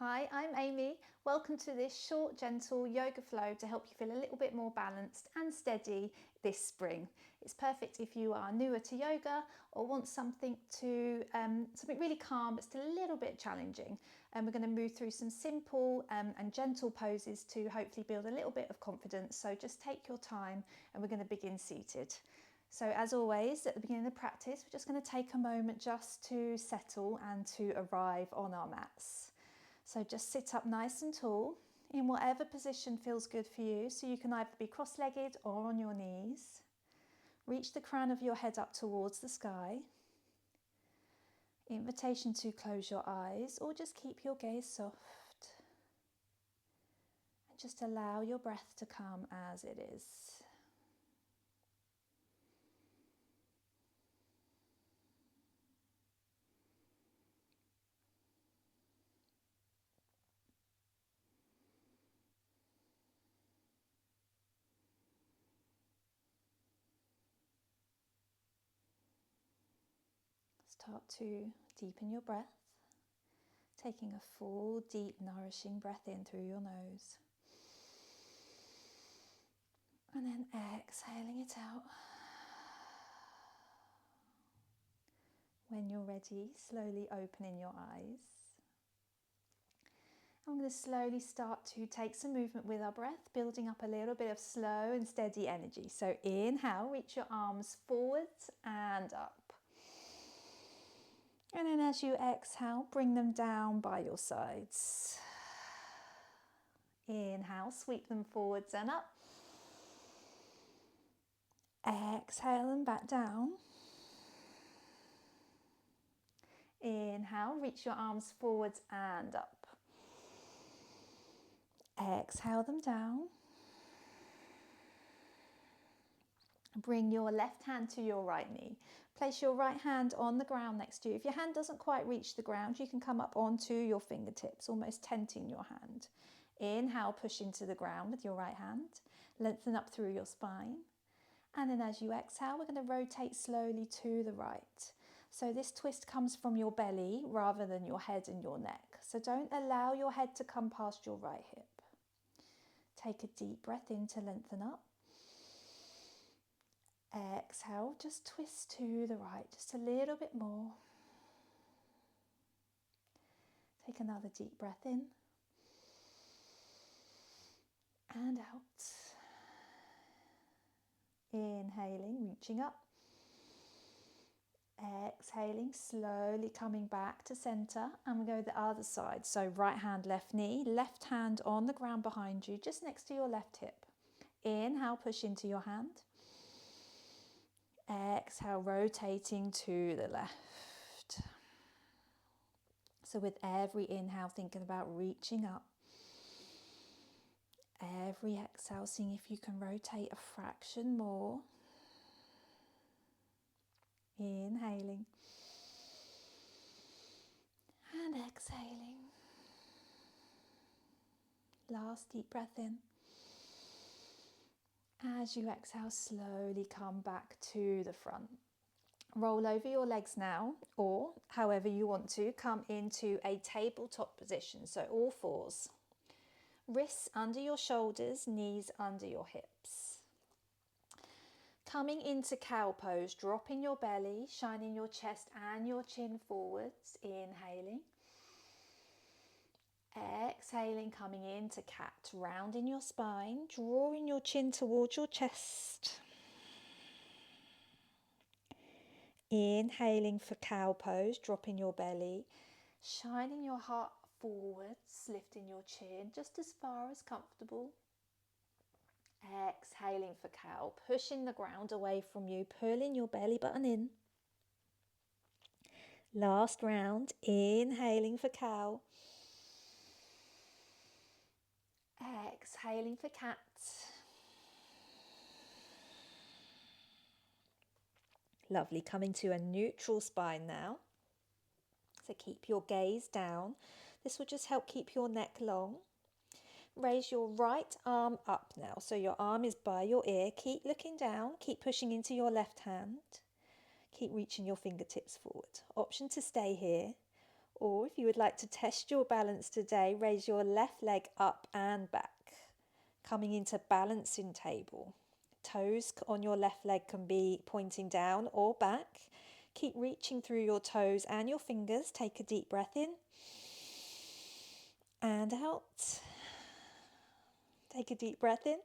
Hi, I'm Amy. Welcome to this short, gentle yoga flow to help you feel a little bit more balanced and steady this spring. It's perfect if you are newer to yoga or want something really calm but still a little bit challenging. And we're going to move through some simple and gentle poses to hopefully build a little bit of confidence. So just take your time and we're going to begin seated. So as always, at the beginning of the practice, we're just going to take a moment just to settle and to arrive on our mats. So just sit up nice and tall in whatever position feels good for you. So you can either be cross-legged or on your knees. Reach the crown of your head up towards the sky. Invitation to close your eyes or just keep your gaze soft. And just allow your breath to come as it is. Start to deepen your breath, taking a full, deep, nourishing breath in through your nose. And then exhaling it out. When you're ready, slowly opening your eyes. I'm going to slowly start to take some movement with our breath, building up a little bit of slow and steady energy. So inhale, reach your arms forwards and up. And then as you exhale, bring them down by your sides. Inhale, sweep them forwards and up. Exhale and back down. Inhale, reach your arms forwards and up. Exhale them down. Bring your left hand to your right knee. Place your right hand on the ground next to you. If your hand doesn't quite reach the ground, you can come up onto your fingertips, almost tenting your hand. Inhale, push into the ground with your right hand. Lengthen up through your spine. And then as you exhale, we're going to rotate slowly to the right. So this twist comes from your belly rather than your head and your neck. So don't allow your head to come past your right hip. Take a deep breath in to lengthen up. Exhale, just twist to the right, just a little bit more. Take another deep breath in and out. Inhaling, reaching up. Exhaling, slowly coming back to center, and we go the other side. So right hand, left knee, left hand on the ground behind you, just next to your left hip. Inhale, push into your hand. Exhale, rotating to the left. So with every inhale, thinking about reaching up. Every exhale, seeing if you can rotate a fraction more. Inhaling. And exhaling. Last deep breath in. As you exhale, slowly come back to the front. Roll over your legs now, or however you want to, come into a tabletop position, so all fours. Wrists under your shoulders, knees under your hips. Coming into cow pose, dropping your belly, shining your chest and your chin forwards, inhaling. Exhaling, coming into cat, rounding your spine, drawing your chin towards your chest. Inhaling for cow pose, dropping your belly, shining your heart forwards, lifting your chin just as far as comfortable. Exhaling for cow, pushing the ground away from you, pulling your belly button in. Last round, inhaling for cow. Exhaling for cat. Lovely, coming to a neutral spine now. So keep your gaze down. This will just help keep your neck long. Raise your right arm up now. So your arm is by your ear. Keep looking down. Keep pushing into your left hand. Keep reaching your fingertips forward. Option to stay here Or if you would like to test your balance today, raise your left leg up and back, coming into balancing table. Toes on your left leg can be pointing down or back. Keep reaching through your toes and your fingers. Take a deep breath in and out. Take a deep breath in.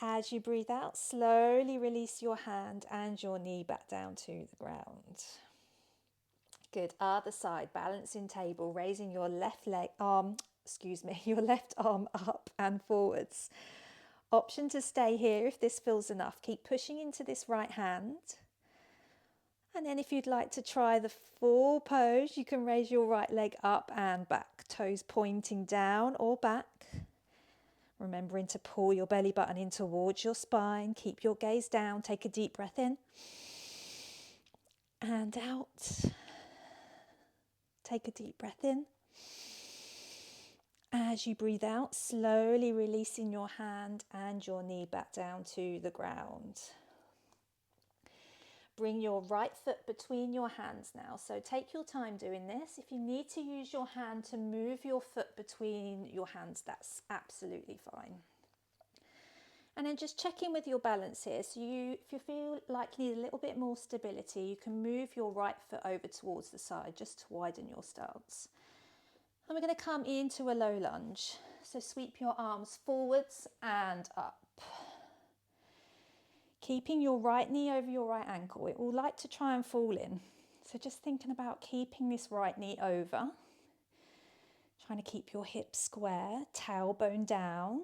As you breathe out, slowly release your hand and your knee back down to the ground. Good. Other side, balancing table, raising your left your left arm up and forwards. Option to stay here if this feels enough. Keep pushing into this right hand. And then if you'd like to try the full pose, you can raise your right leg up and back, toes pointing down or back. Remembering to pull your belly button in towards your spine. Keep your gaze down. Take a deep breath in and out. Take a deep breath in. As you breathe out, slowly releasing your hand and your knee back down to the ground. Bring your right foot between your hands now. So take your time doing this. If you need to use your hand to move your foot between your hands, that's absolutely fine. And then just check in with your balance here. So if you feel like you need a little bit more stability, you can move your right foot over towards the side just to widen your stance. And we're going to come into a low lunge. So sweep your arms forwards and up. Keeping your right knee over your right ankle. It will like to try and fall in. So just thinking about keeping this right knee over. Trying to keep your hips square, tailbone down.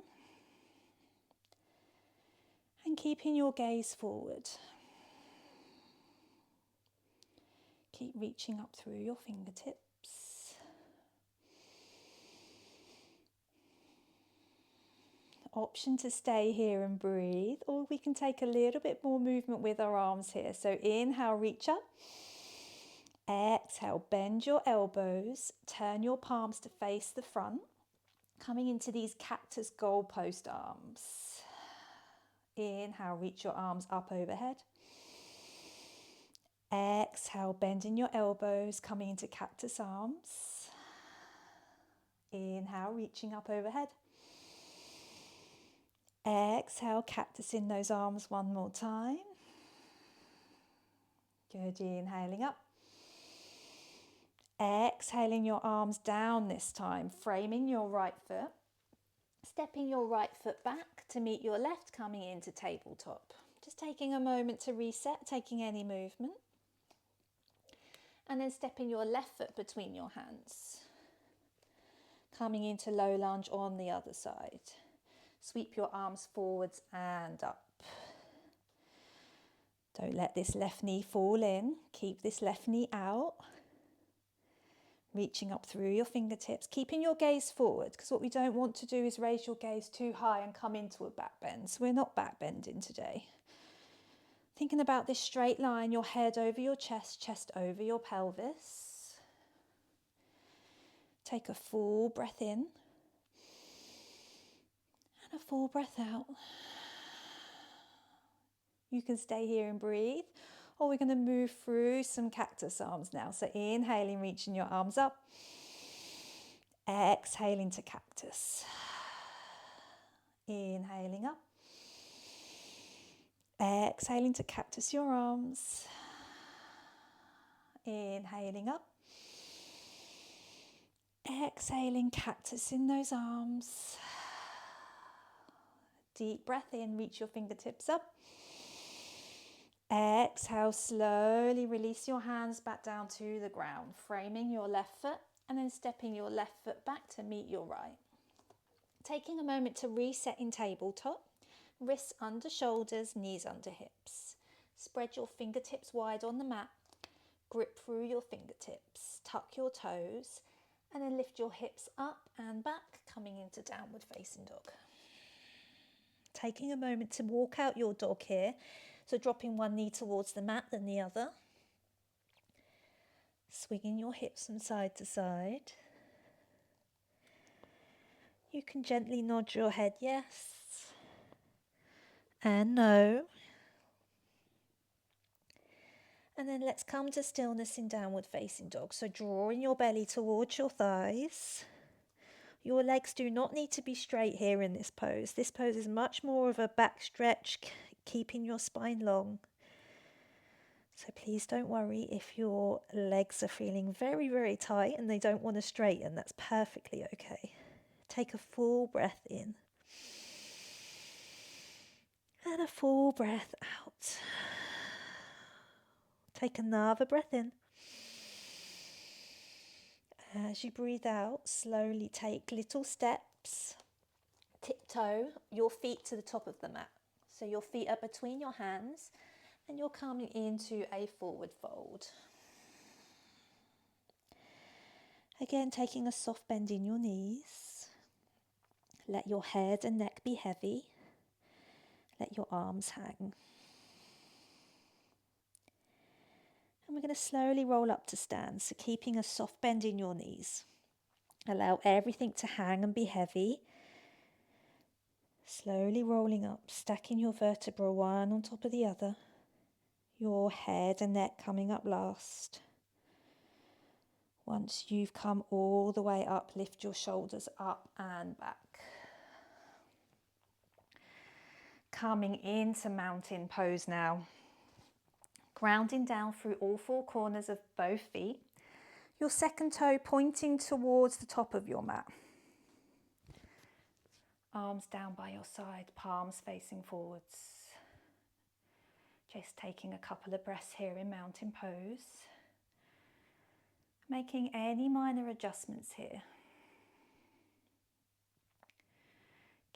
And keeping your gaze forward. Keep reaching up through your fingertips. Option to stay here and breathe, or we can take a little bit more movement with our arms here. So inhale, reach up. Exhale, bend your elbows, turn your palms to face the front, coming into these cactus goalpost arms. Inhale, reach your arms up overhead. Exhale, bending your elbows, coming into cactus arms. Inhale, reaching up overhead. Exhale, cactus in those arms one more time. Good, inhaling up. Exhaling your arms down this time, framing your right foot. Stepping your right foot back to meet your left, coming into tabletop. Just taking a moment to reset, taking any movement. And then stepping your left foot between your hands. Coming into low lunge on the other side. Sweep your arms forwards and up. Don't let this left knee fall in. Keep this left knee out. Reaching up through your fingertips, keeping your gaze forward, because what we don't want to do is raise your gaze too high and come into a back bend. So we're not back bending today. Thinking about this straight line, your head over your chest, chest over your pelvis. Take a full breath in and a full breath out. You can stay here and breathe. Or we're going to move through some cactus arms now. So inhaling, reaching your arms up. Exhaling to cactus. Inhaling up. Exhaling to cactus your arms. Inhaling up. Exhaling, cactus in those arms. Deep breath in, reach your fingertips up. Exhale, slowly release your hands back down to the ground, framing your left foot and then stepping your left foot back to meet your right. Taking a moment to reset in tabletop, wrists under shoulders, knees under hips. Spread your fingertips wide on the mat, grip through your fingertips, tuck your toes and then lift your hips up and back, coming into downward facing dog. Taking a moment to walk out your dog here. So dropping one knee towards the mat, then the other. Swinging your hips from side to side. You can gently nod your head yes and no. And then let's come to stillness in downward facing dog. So drawing your belly towards your thighs. Your legs do not need to be straight here in this pose. This pose is much more of a back stretch, keeping your spine long. So please don't worry if your legs are feeling very, very tight and they don't want to straighten. That's perfectly okay. Take a full breath in. And a full breath out. Take another breath in. As you breathe out, slowly take little steps. Tiptoe your feet to the top of the mat. So your feet are between your hands and you're coming into a forward fold. Again, taking a soft bend in your knees. Let your head and neck be heavy. Let your arms hang. And we're going to slowly roll up to stand, so keeping a soft bend in your knees. Allow everything to hang and be heavy. Slowly rolling up, stacking your vertebrae one on top of the other. Your head and neck coming up last. Once you've come all the way up, lift your shoulders up and back. Coming into mountain pose now. Grounding down through all four corners of both feet. Your second toe pointing towards the top of your mat. Arms down by your side, palms facing forwards. Just taking a couple of breaths here in mountain pose. Making any minor adjustments here.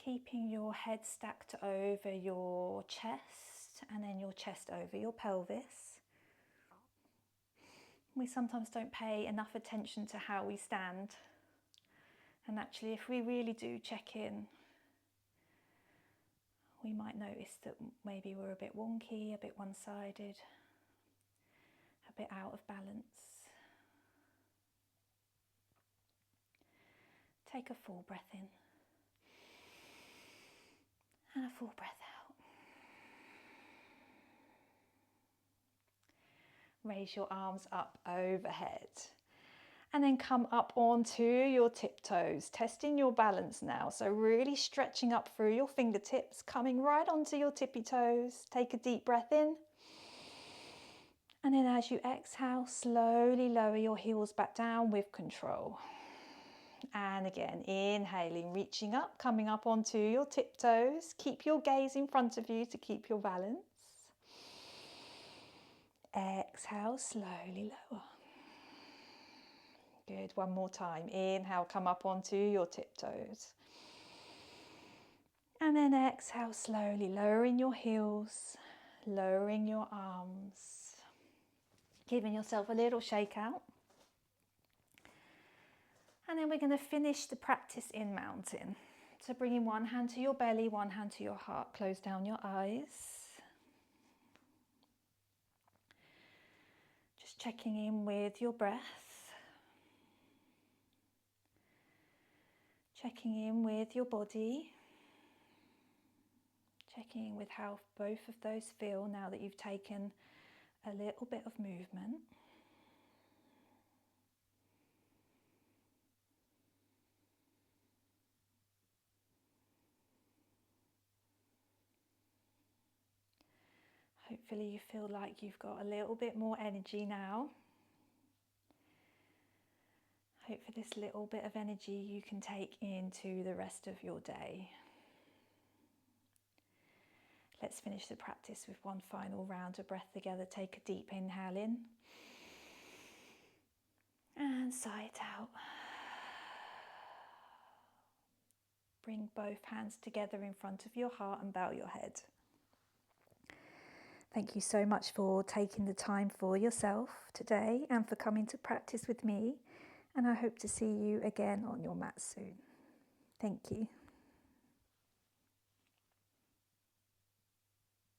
Keeping your head stacked over your chest and then your chest over your pelvis. We sometimes don't pay enough attention to how we stand. And actually, if we really do check in, we might notice that maybe we're a bit wonky, a bit one-sided, a bit out of balance. Take a full breath in and a full breath out. Raise your arms up overhead and then come up onto your tiptoes, testing your balance now. So really stretching up through your fingertips, coming right onto your tippy toes. Take a deep breath in. And then as you exhale, slowly lower your heels back down with control. And again, inhaling, reaching up, coming up onto your tiptoes. Keep your gaze in front of you to keep your balance. Exhale, slowly lower. Good, one more time. Inhale, come up onto your tiptoes. And then exhale, slowly lowering your heels, lowering your arms. Giving yourself a little shake out. And then we're going to finish the practice in mountain. So bringing one hand to your belly, one hand to your heart. Close down your eyes. Just checking in with your breath. Checking in with your body. Checking in with how both of those feel now that you've taken a little bit of movement. Hopefully you feel like you've got a little bit more energy now. Hope for this little bit of energy you can take into the rest of your day. Let's finish the practice with one final round of breath together. Take a deep inhale in and sigh it out. Bring both hands together in front of your heart and bow your head. Thank you so much for taking the time for yourself today and for coming to practice with me. And I hope to see you again on your mat soon. Thank you.